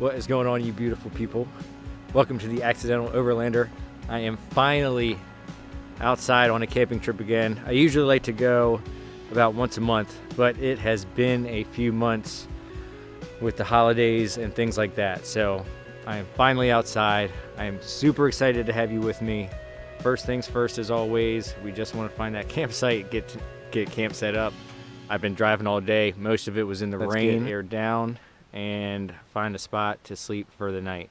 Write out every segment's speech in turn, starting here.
What is going on, you beautiful people? Welcome to the Accidental Overlander. I am finally outside on a camping trip again. I usually like to go about once a month, but it has been a few months with the holidays and things like that. So I am finally outside. I am super excited to have you with me. First things first, as always, we just want to find that campsite, get camp set up. I've been driving all day. Most of it was in the rain. Get aired down and find a spot to sleep for the night.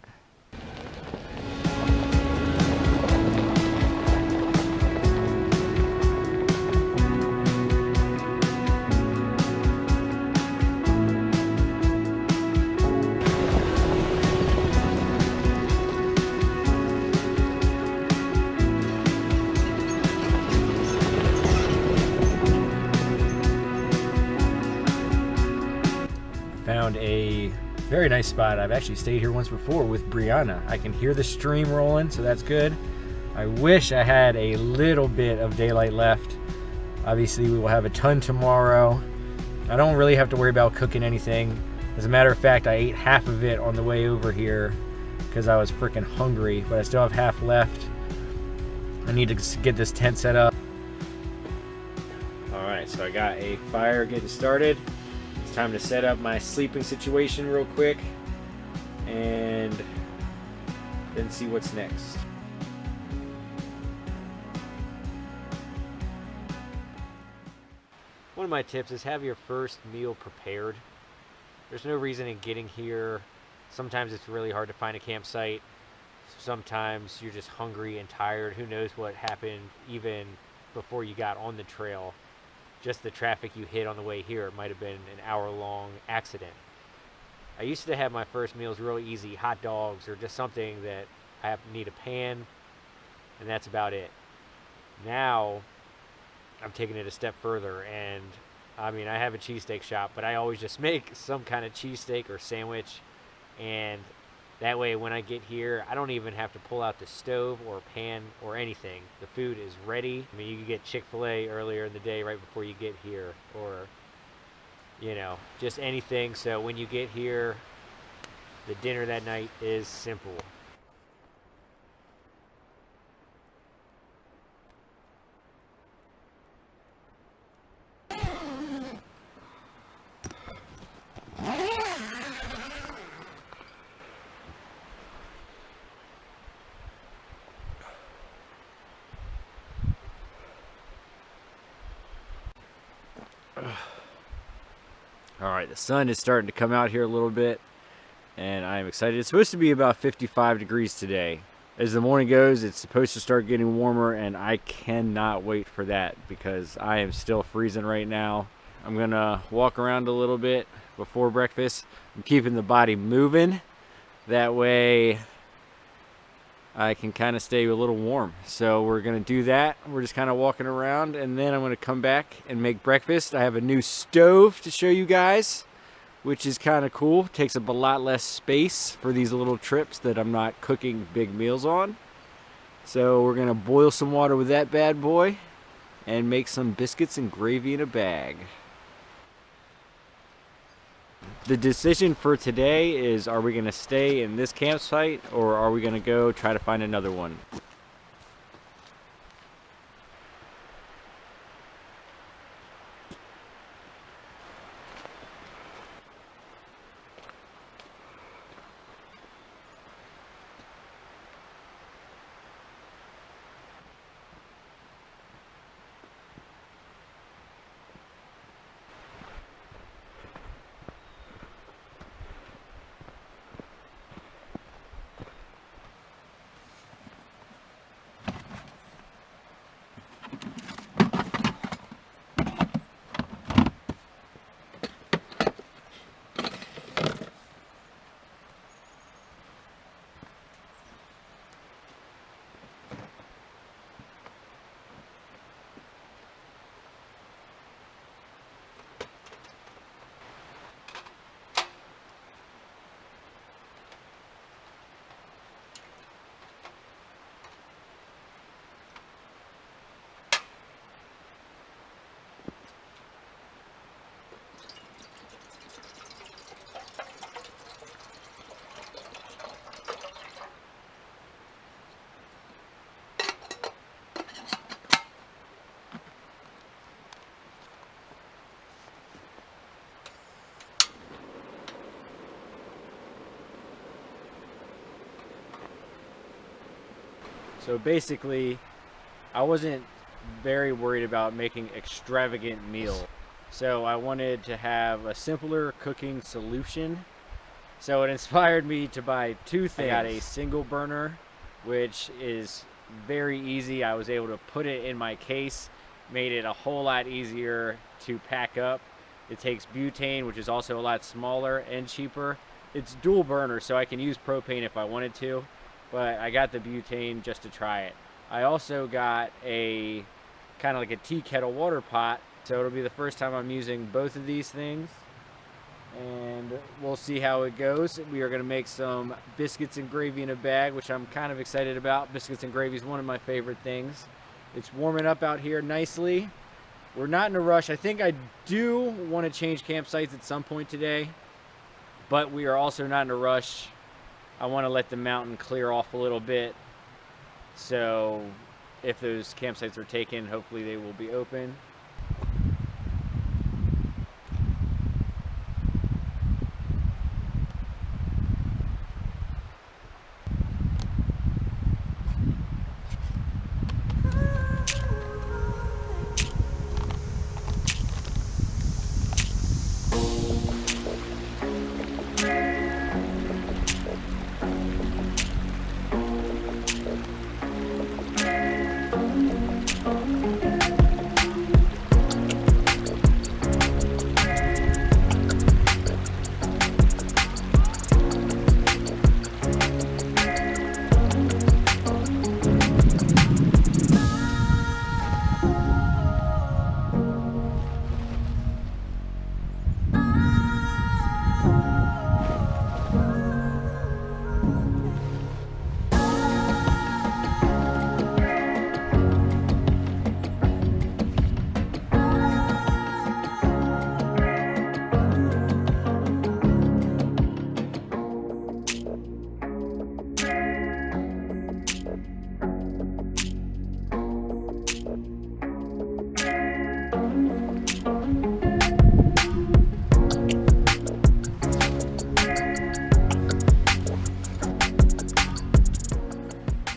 Found a very nice spot. I've actually stayed here once before with Brianna. I can hear the stream rolling, so that's good. I wish I had a little bit of daylight left. Obviously, we will have a ton tomorrow. I don't really have to worry about cooking anything. As a matter of fact, I ate half of it on the way over here because I was freaking hungry, but I still have half left. I need to get this tent set up. All right, so I got a fire getting started. It's time to set up my sleeping situation real quick and then see what's next. One of my tips is have your first meal prepared. There's no reason in getting here. Sometimes it's really hard to find a campsite. Sometimes you're just hungry and tired. Who knows what happened even before you got on the trail. Just the traffic you hit on the way here, it might have been an hour-long accident. I used to have my first meals really easy, hot dogs or just something that I need a pan, and that's about it. Now, I'm taking it a step further, and I mean, I have a cheesesteak shop, but I always just make some kind of cheesesteak or sandwich, and that way when I get here, I don't even have to pull out the stove or pan or anything. The food is ready. I mean, you can get Chick-fil-A earlier in the day right before you get here, or, you know, just anything. So when you get here, the dinner that night is simple. All right, the sun is starting to come out here a little bit, and I'm excited. It's supposed to be about 55 degrees today. As the morning goes, it's supposed to start getting warmer, and I cannot wait for that because I am still freezing right now. I'm gonna walk around a little bit before breakfast. I'm keeping the body moving. That way I can kind of stay a little warm. So we're gonna do that. We're just kind of walking around, and then I'm gonna come back and make breakfast. I have a new stove to show you guys, which is kind of cool. Takes up a lot less space for these little trips that I'm not cooking big meals on. So we're gonna boil some water with that bad boy and make some biscuits and gravy in a bag. The decision for today is, are we going to stay in this campsite or are we going to go try to find another one? So basically, I wasn't very worried about making extravagant meal. So I wanted to have a simpler cooking solution. So it inspired me to buy two things. I got a single burner, which is very easy. I was able to put it in my case, made it a whole lot easier to pack up. It takes butane, which is also a lot smaller and cheaper. It's dual burner, so I can use propane if I wanted to, but I got the butane just to try it. I also got a kind of like a tea kettle water pot, so it'll be the first time I'm using both of these things, and we'll see how it goes. We are going to make some biscuits and gravy in a bag, which I'm kind of excited about. Biscuits and gravy is one of my favorite things. It's warming up out here nicely. We're not in a rush. I think I do want to change campsites at some point today, but we are also not in a rush. I want to let the mountain clear off a little bit, so if those campsites are taken, hopefully they will be open.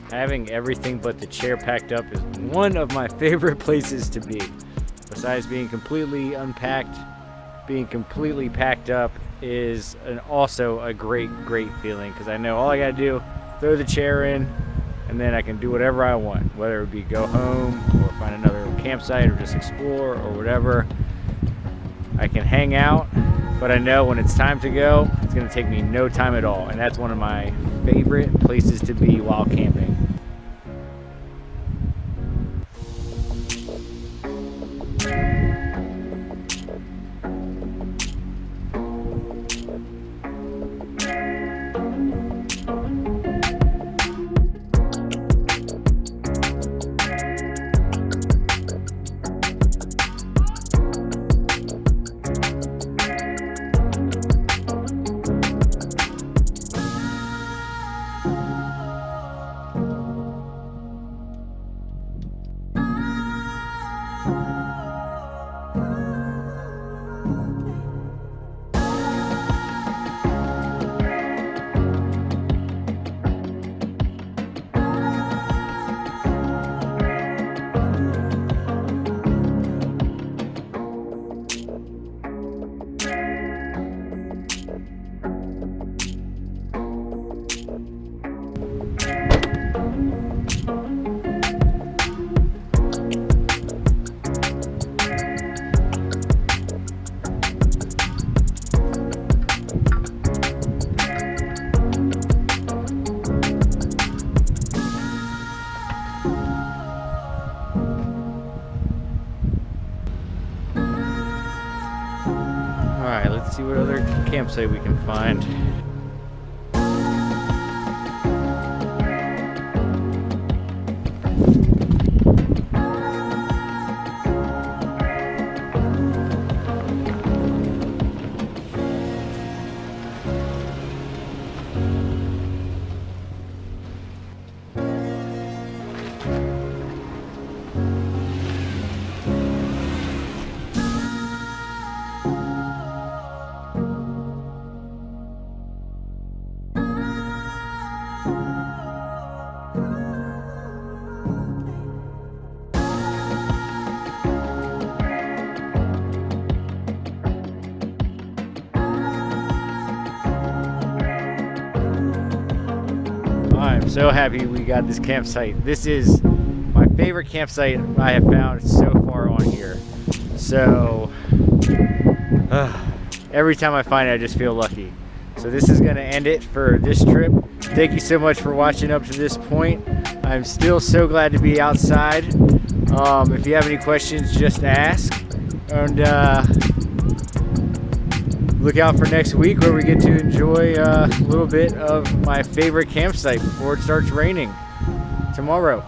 Having everything but the chair packed up is one of my favorite places to be. Besides being completely unpacked, being completely packed up is also a great feeling, because I know all I gotta do, throw the chair in, and then I can do whatever I want, whether it be go home or find another campsite or just explore or whatever. I can hang out, but I know when it's time to go, it's gonna take me no time at all, and that's one of my favorite places to be while camping. Alright, let's see what other campsite we can find. so happy we got this campsite. This is my favorite campsite I have found so far on here. So every time I find it, I just feel lucky. So this is going to end it for this trip. Thank you so much for watching up to this point. I'm still so glad to be outside. If you have any questions, just ask. And look out for next week where we get to enjoy a little bit of my favorite campsite before it starts raining tomorrow.